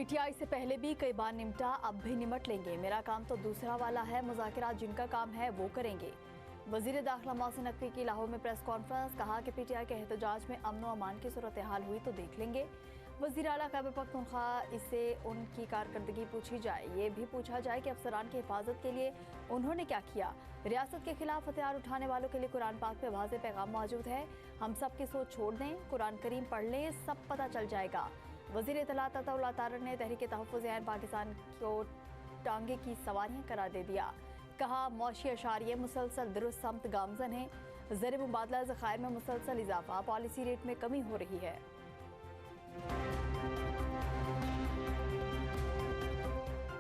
PTI से पहले भी कई बार निमटा, अब भी निमट लेंगे। मेरा काम तो दूसरा वाला है, मुज़ाकिरात जिनका काम है वो करेंगे। वज़ीर दाखिला मोहसिन नकवी की लाहौर में प्रेस कॉन्फ्रेंस, कहा कि पीटीआई के एहतजाज में अमन व अमान की सूरत हाल हुई तो देख लेंगे। वज़ीर आला खैबर पख्तूनख्वा इससे उनकी कारकर्दगी पूछी जाए, ये भी पूछा जाए कि अफसरान की हिफाजत के लिए उन्होंने क्या किया। रियासत के खिलाफ हथियार उठाने वालों के लिए कुरान पाक पे वाज़ेह पैगाम मौजूद है। हम सब की सोच छोड़ दें, कुरान करीम पढ़ लें, सब पता चल जाएगा। वज़ीर इत्तलात अताउल्लाह तारर ने तहरीक तहफ़्फ़ुज़ ऐन पाकिस्तान को टांगे की सवारियां करार दे दिया। कहा मौशी अशारिये मुसलसल दुरुस्त समत गामजन है। ज़र मुबादला ज़खायर में मुसलसल इजाफा, पॉलिसी रेट में कमी हो रही है।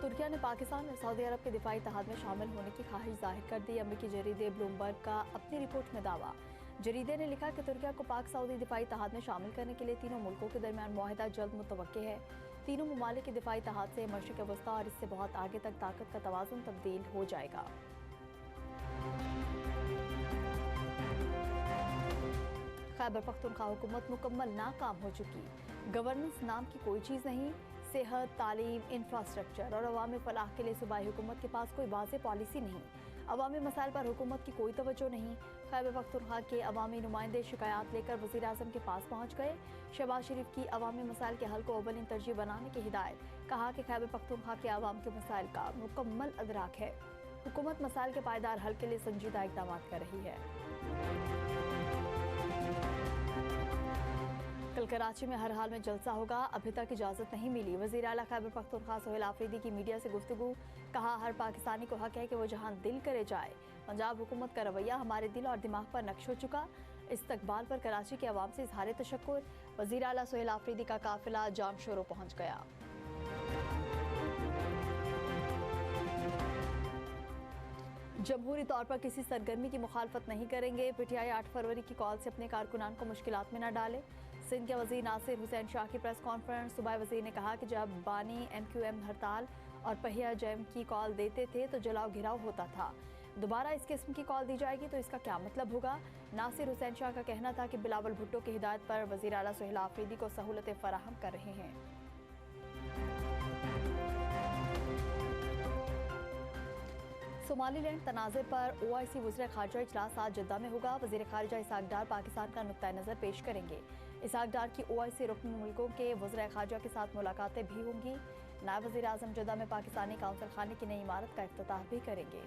तुर्किया ने पाकिस्तान और सऊदी अरब के दिफाई इत्तेहाद में शामिल होने की ख्वाहिश जाहिर कर दी। अमरीकी जरीदे ब्लूमबर्ग का अपनी रिपोर्ट में दावा। जरीदे ने लिखा कि तुर्किया को पाक सऊदी दिफाई इत्तेहाद में शामिल करने के लिए तीनों मुल्कों के दरमियान मुआहिदा जल्द मुतवक्के है। तीनों ममालिक के दिफाई इत्तेहाद से मशरिक़ वस्ता और इससे बहुत आगे तक ताकत का तवाज़ुन तब्दील हो जाएगा। खैबर पख्तूनख्वा हुकूमत मुकम्मल नाकाम हो चुकी। गवर्नेंस नाम की कोई चीज़ नहीं। सेहत, तालीम, इंफ्रास्ट्रक्चर और अवामी फलाह के लिए सूबाई हुकूमत के पास कोई वाज़ेह पॉलिसी नहीं। अवामी मसाइल पर हुकूमत की कोई तवज्जो नहीं। खैबर पख्तूनख्वा के अवामी नुमाइंदे शिकायत लेकर वज़ीर आज़म के पास पहुँच गए। शहबाज शरीफ की अवामी मसाइल के हल को अव्वलीन तरजीह बनाने की हिदायत। कहा कि खैबर पख्तूनख्वा के अवाम के मसाइल का मुकम्मल अदराक है। हुकूमत मसाइल के पायदार हल के लिए संजीदा इक़दाम कर रही है। कल कराची में हर हाल में जलसा होगा, अभी तक इजाज़त नहीं मिली। वज़ीर आला खैबर पख्तूनख्वा सोहेल आफरीदी की मीडिया से गुफ्तगू। कहा हर पाकिस्तानी को हक है कि वो जहां दिल करे जाए। पंजाब हुकूमत का रवैया हमारे दिल और दिमाग पर नक्श हो चुका। इस्तकबाल पर कराची के अवाम से इज़हार तशक्कुर। वज़ीर आला सोहेल आफरीदी का काफिला जाम शोरो पहुँच गया। जमहूरी तौर पर किसी सरगर्मी की मुखालफत नहीं करेंगे। पीटीआई 8 फरवरी की कॉल से अपने कारकुनान को मुश्किलात में न डाले। सिंध के वज़ीर नासिर हुसैन शाह की प्रेस कॉन्फ्रेंस। सूबाई वज़ीर ने कहा कि जब बानी MQM हड़ताल और पहिया जैम की कॉल देते थे तो जलाओ घिराव होता था। दोबारा इस किस्म की कॉल दी जाएगी तो इसका क्या मतलब होगा। नासिर हुसैन शाह का कहना था कि बिलावल भुट्टो की हिदायत पर वज़ीर आला सोहेल आफरीदी को सहूलतें फराहम कर रहे हैं। सोमालीलैंड तनाज़े पर OIC वज़ीर ख़ारिजा इजलास आज जद्दा में होगा। वज़ीर ख़ारिजा इसाक डार पाकिस्तान का नुक्ता नज़र पेश करेंगे। इसाक डार की OIC रुकन मुल्कों के वज़ीर ख़ारिजा के साथ मुलाकातें भी होंगी। नायब वज़ीर आज़म जद्दा में पाकिस्तानी काउंसिल खाने की नई इमारत का इफ्तिताह भी करेंगे।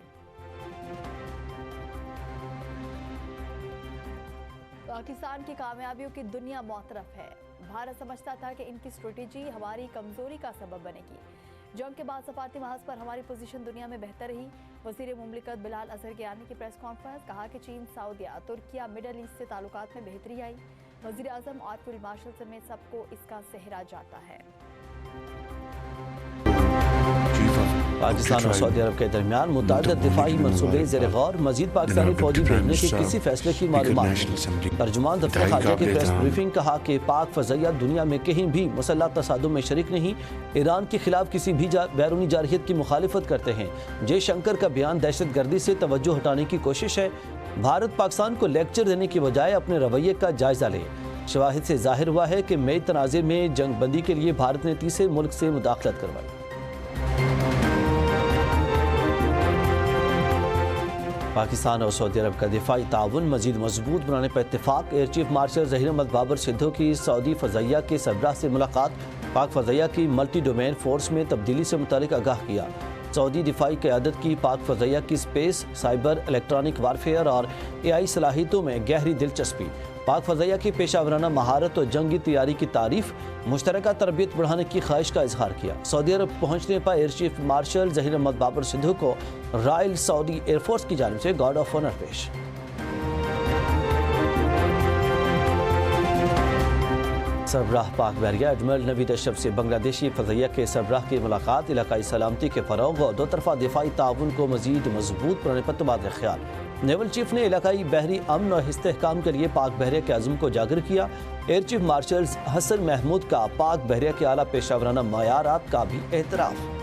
पाकिस्तान की कामयाबियों की दुनिया मुतरफ है। भारत समझता था कि इनकी स्ट्रेटेजी हमारी कमजोरी का सबब बनेगी। जंग के बाद सफारती महाज पर हमारी पोजीशन दुनिया में बेहतर रही। वज़ीर मुमलिकत बिलाल अजहर के आने की प्रेस कॉन्फ्रेंस। कहा कि चीन, सऊदीया, तुर्किया, मिडल ईस्ट से ताल्लुकात में बेहतरी आई। वज़ीर आज़म और फील्ड मार्शल समेत सबको इसका सेहरा जाता है। पाकिस्तान और सऊदी अरब के दरमियान मुतअद्दिद दिफाई मनसूबे ज़ेर गौर। मज़ीद पाकिस्तानी फौजी भेजने के किसी फैसले की मालूमात। तर्जुमान दफ्तर ख़ारिजा की प्रेस ब्रीफिंग। कहा कि पाक फ़ज़ाइया दुनिया में कहीं भी मुसल्लह तसादुम में शरीक नहीं। ईरान के खिलाफ किसी भी बैरूनी जारहियत की मुखालिफत करते हैं। जयशंकर का बयान दहशत गर्दी से तवज्जो हटाने की कोशिश है। भारत पाकिस्तान को लेक्चर देने की बजाय अपने रवैये का जायजा ले। शवाहिद से जाहिर हुआ है कि मई तनाज़े में जंग बंदी के लिए भारत ने तीसरे मुल्क से मुदाखलत करवाई। पाकिस्तान और सऊदी अरब का दिफाई ताउन मजीद मजबूत बनाने पर इत्तेफाक। Air chief marshal Zaheer Ahmed Babar Sidhu की सऊदी फ़ज़ाइया के सरबराह से मुलाकात। पाक फ़ज़ाइया की मल्टी डोमेन फोर्स में तब्दीली से मुतालिक आगाह किया। सऊदी दिफाई क़यादत की पाक फ़ज़ाइया की स्पेस, साइबर, इलेक्ट्रॉनिक वारफेयर और AI सलाहियतों में गहरी दिलचस्पी। पाक फ़ज़ाइया की पेशावराना महारत और जंगी तैयारी की तारीफ। मुश्तरका तरबियत बढ़ाने की ख्वाहिश का इजहार किया। सऊदी अरब पहुँचने पर air chief marshal Zaheer Ahmed Babar Sidhu को रॉयल सऊदी एयरफोर्स की जानिब से गार्ड ऑफ ऑनर पेश। सरबराह पाक बहरिया एडमिरल नवीद अशरफ से बांग्लादेशी फ़ज़ाइया के सरबराह की मुलाकात। इलाकाई सलामती के फ़रोग़ और दो तरफ़ा दिफाई ताउन को मज़ीद मजबूत बनाने पर तबादला ख्याल। नेवल चीफ ने इलाकाई बहरी अमन और इस्तेहकाम के लिए पाक बहरिया के अज़्म को उजागर किया। Air chief marshal Hasan Mahmood का पाक बहरिया के आला पेशावराना मयारात का भी एहतराम।